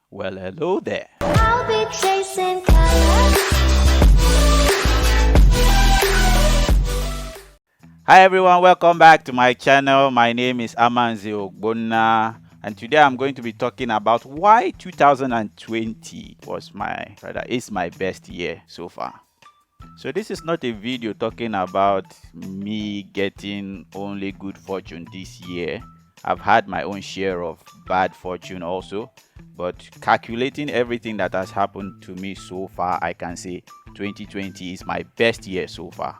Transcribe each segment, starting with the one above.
Well, hello there. I'll be chasing colors. Hi everyone, welcome back to my channel. My name is Amanzi Ogbonna, and today I'm going to be talking about why 2020 is my best year so far. So this is not a video talking about me getting only good fortune this year. I've had my own share of bad fortune also, but calculating everything that has happened to me so far, I can say 2020 is my best year so far.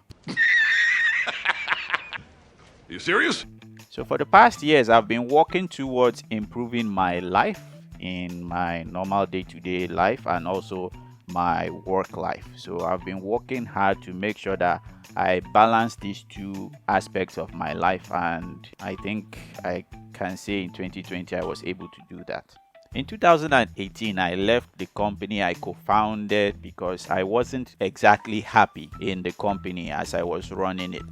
You serious? So for the past years, I've been working towards improving my life in my normal day-to-day life and also my work life. So I've been working hard to make sure that I balance these two aspects of my life, and I think I can say in 2020 I was able to do that. In 2018, I left the company I co-founded because I wasn't exactly happy in the company as I was running it.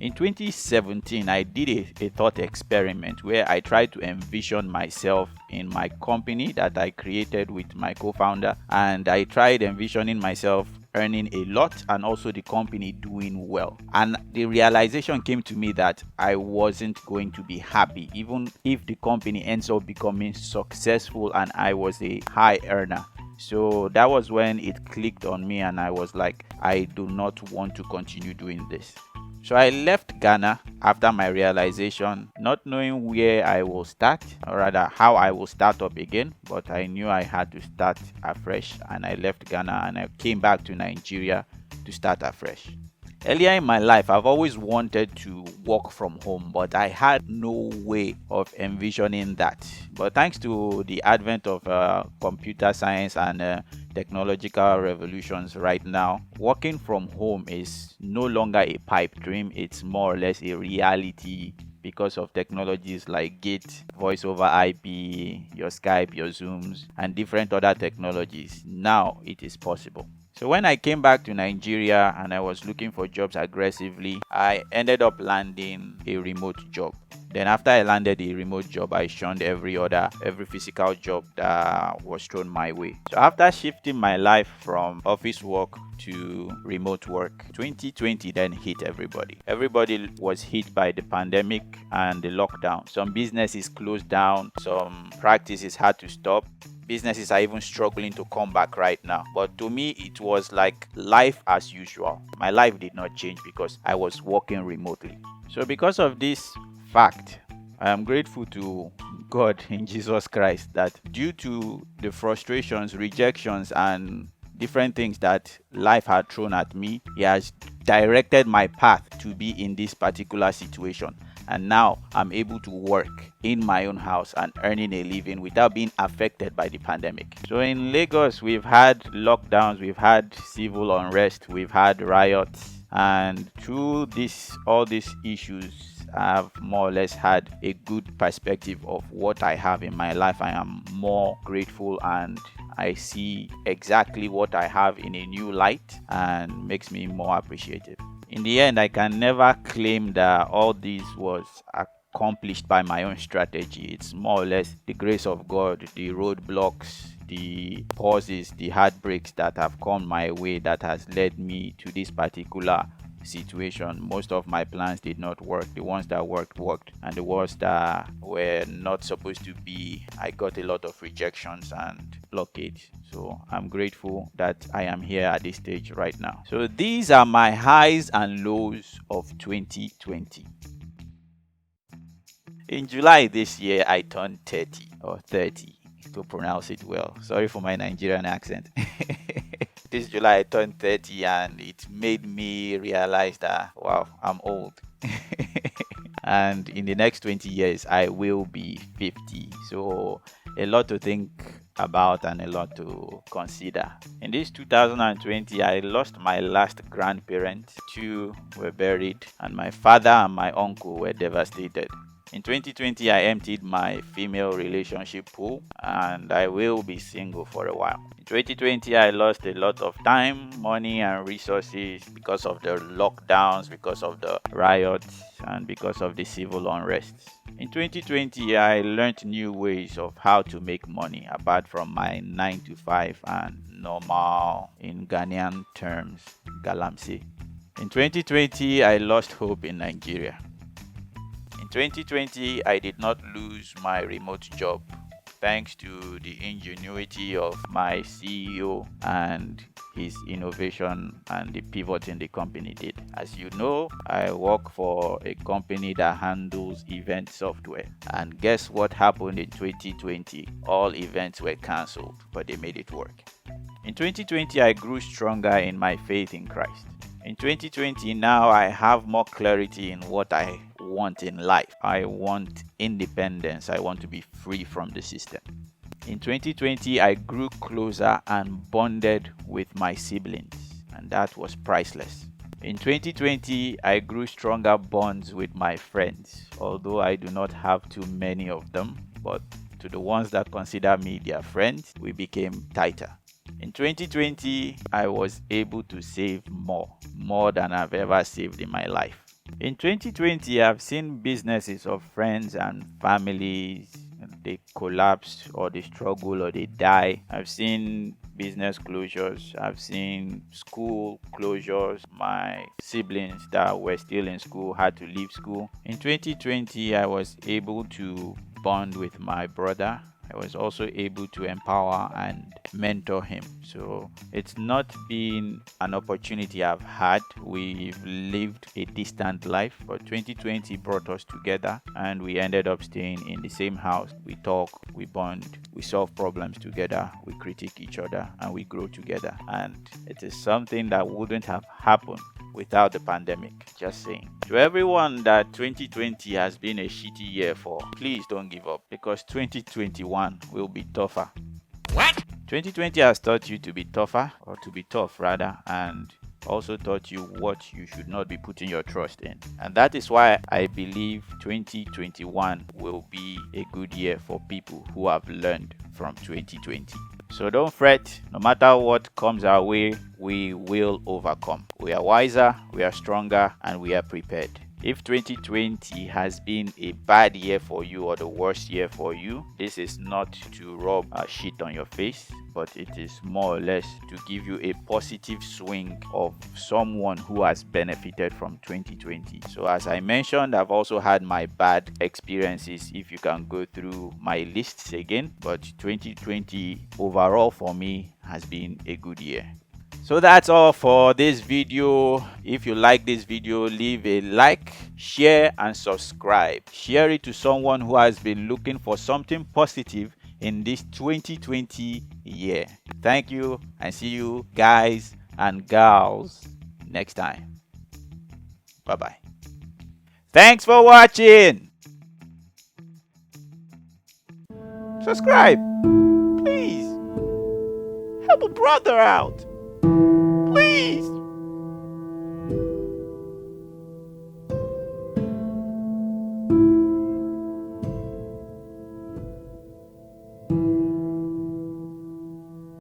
In 2017, I did a thought experiment where I tried to envision myself in my company that I created with my co-founder, and I tried envisioning myself earning a lot and also the company doing well. And the realization came to me that I wasn't going to be happy even if the company ends up becoming successful and I was a high earner. So that was when it clicked on me and I was like, I do not want to continue doing this. So I left Ghana after my realization, not knowing where I will start, or rather how I will start up again, but I knew I had to start afresh, and I left Ghana and I came back to Nigeria to start afresh. Earlier in my life, I've always wanted to work from home, but I had no way of envisioning that. But thanks to the advent of computer science and technological revolutions right now, working from home is no longer a pipe dream. It's more or less a reality because of technologies like Git, voice over IP, your Skype, your Zooms, and different other technologies. Now it is possible. So when I came back to Nigeria and I was looking for jobs aggressively, I ended up landing a remote job. Then after I landed a remote job, I shunned every physical job that was thrown my way. So after shifting my life from office work to remote work, 2020 then hit everybody. Everybody was hit by the pandemic and the lockdown. Some businesses closed down, some practices had to stop. Businesses are even struggling to come back right now. But to me, it was like life as usual. My life did not change because I was working remotely. So because of this fact, I am grateful to God in Jesus Christ that due to the frustrations, rejections, and different things that life had thrown at me, He has directed my path to be in this particular situation. And now I'm able to work in my own house and earning a living without being affected by the pandemic. So in Lagos, we've had lockdowns, we've had civil unrest, we've had riots, and through all these issues, I've more or less had a good perspective of what I have in my life. I am more grateful and I see exactly what I have in a new light and makes me more appreciative. In the end, I can never claim that all this was accomplished by my own strategy. It's more or less the grace of God, the roadblocks, the pauses, the heartbreaks that have come my way that has led me to this particular situation. Most of my plans did not work. The ones that worked, and the ones that were not supposed to be, I got a lot of rejections and blockades. So I'm grateful that I am here at this stage right now. So these are my highs and lows of 2020. In July this year, I turned 30 or 30 to pronounce it well. Sorry for my Nigerian accent. This July I turned 30 and it made me realize that, wow, I'm old. And in the next 20 years, I will be 50. So a lot to think about and a lot to consider. In this 2020, I lost my last grandparent. Two were buried and my father and my uncle were devastated. In 2020, I emptied my female relationship pool and I will be single for a while. In 2020, I lost a lot of time, money, and resources because of the lockdowns, because of the riots, and because of the civil unrest. In 2020, I learned new ways of how to make money apart from my 9 to 5 and normal, in Ghanaian terms, galamsey. In 2020, I lost hope in Nigeria. In 2020, I did not lose my remote job thanks to the ingenuity of my CEO and his innovation and the pivoting the company did. As you know, I work for a company that handles event software. And guess what happened in 2020? All events were cancelled, but they made it work. In 2020, I grew stronger in my faith in Christ. In 2020, now I have more clarity in what I want in life. I want independence. I want to be free from the system. In 2020, I grew closer and bonded with my siblings, and that was priceless. In 2020, I grew stronger bonds with my friends, although I do not have too many of them, but to the ones that consider me their friends, we became tighter. In 2020, I was able to save more than I've ever saved in my life. In 2020, I've seen businesses of friends and families, they collapse or they struggle or they die. I've seen business closures. I've seen school closures. My siblings that were still in school had to leave school. In 2020, I was able to bond with my brother. I was also able to empower and mentor him. So it's not been an opportunity I've had. We've lived a distant life, but 2020 brought us together and we ended up staying in the same house. We talk, we bond, we solve problems together, we critique each other, and we grow together. And it is something that wouldn't have happened without the pandemic. Just saying. To everyone that 2020 has been a shitty year for, please don't give up because 2021 will be tougher. What? 2020 has taught you to be tougher, or to be tough rather, and also taught you what you should not be putting your trust in. And that is why I believe 2021 will be a good year for people who have learned from 2020. So don't fret, no matter what comes our way, we will overcome. We are wiser, we are stronger, and we are prepared. If 2020 has been a bad year for you or the worst year for you, this is not to rub shit on your face, but it is more or less to give you a positive swing of someone who has benefited from 2020. So as I mentioned, I've also had my bad experiences if you can go through my lists again, but 2020 overall for me has been a good year. So that's all for this video. If you like this video, leave a like, share and subscribe. Share it to someone who has been looking for something positive in this 2020 year. Thank you and see you guys and gals next time. Bye-bye. Thanks for watching. Subscribe, please. Help a brother out. Please.